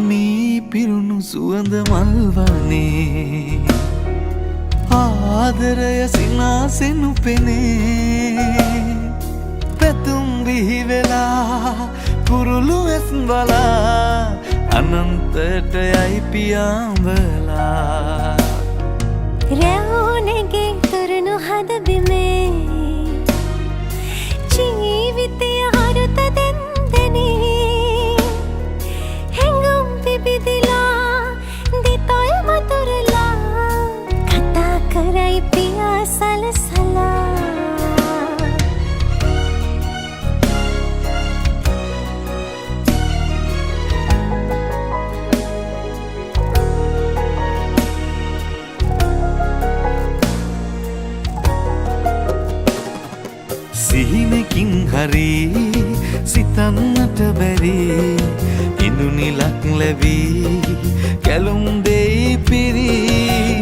මේ පිරුණු සුවඳ මල්වනේ ආදරය සිනාසෙනු පෙනේ පැතුම් බිහි වෙලා කුරුළු ඇස් බලා අනන්තයට යයි පියාඹලා රැවුනෙගේ තුරුණු හද බිමේ ජීවිතය අරුත දෙන්දනේ बिदिला दितोय मधुरला कथा करई पिया सलसला සිහිනකින් හරි සිතන්නට බැරි ඉඳුනිලක් ලැබී කැලුම් දෙයි පිරි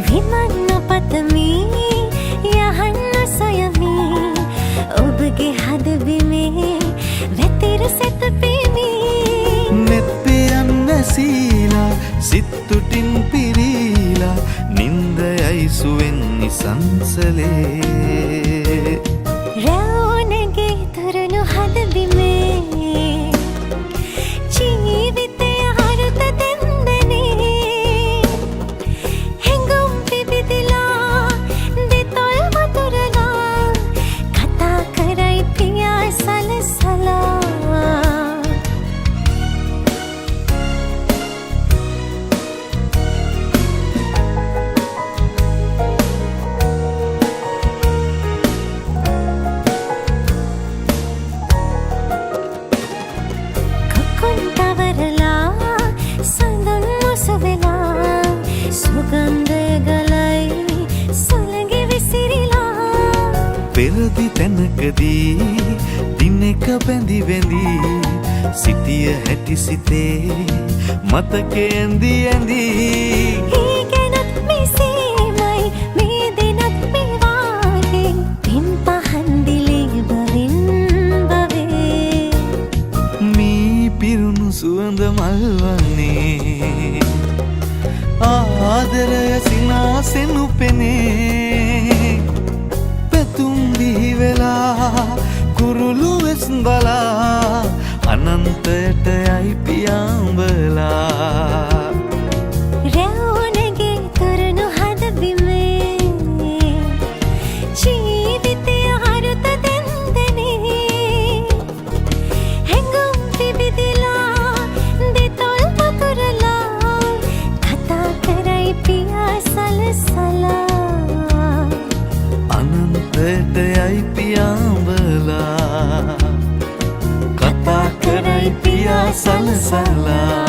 විමන්න පතමි යහන්න සොයමි ඔබගේ හදබිමේ වැතිර සැතපෙමි නෙත් පියන් නැසීලා සිත්තුටින් පිරීලා නින්දයයි සුවෙන් නිසංසලේ රැවුනෙගේ තුරුණු හදබිමේ ජීවිතය අරුත දෙන්දනේ හැඟුම් පිබිදිලා දෙතොල් මතුරලා කතා කරයි පියා සලසලා පෙරදි තැනකදී දිනෙක බැඳි වැඳී සිටිය හැටි සිතේ මතකේ ඇඳි ඇඳි ඒ ගැනත් මෙසේමයි මේ දෙනත් මේවාගේ පින් පහන් දිලේ බවින් බවේ මේ පිරුණු සුවඳ මල්වනේ ආදරය සිනාසෙනු පෙනේ පැතුම් බිහි වෙලා කුරුළු වෙස් බලා අනන්තයට යයි පියාඹලා රැවුනෙගේ තුරුණු හදබිමේ ජීවිතය අරුත දෙන්දනේ හැඟුම් පිබිදිලා දෙතොල් මතුරලා කතා කරයි පියා සලසලා අනන්තයට යයි පියාඹලා කතා කරයි පියා සලසලා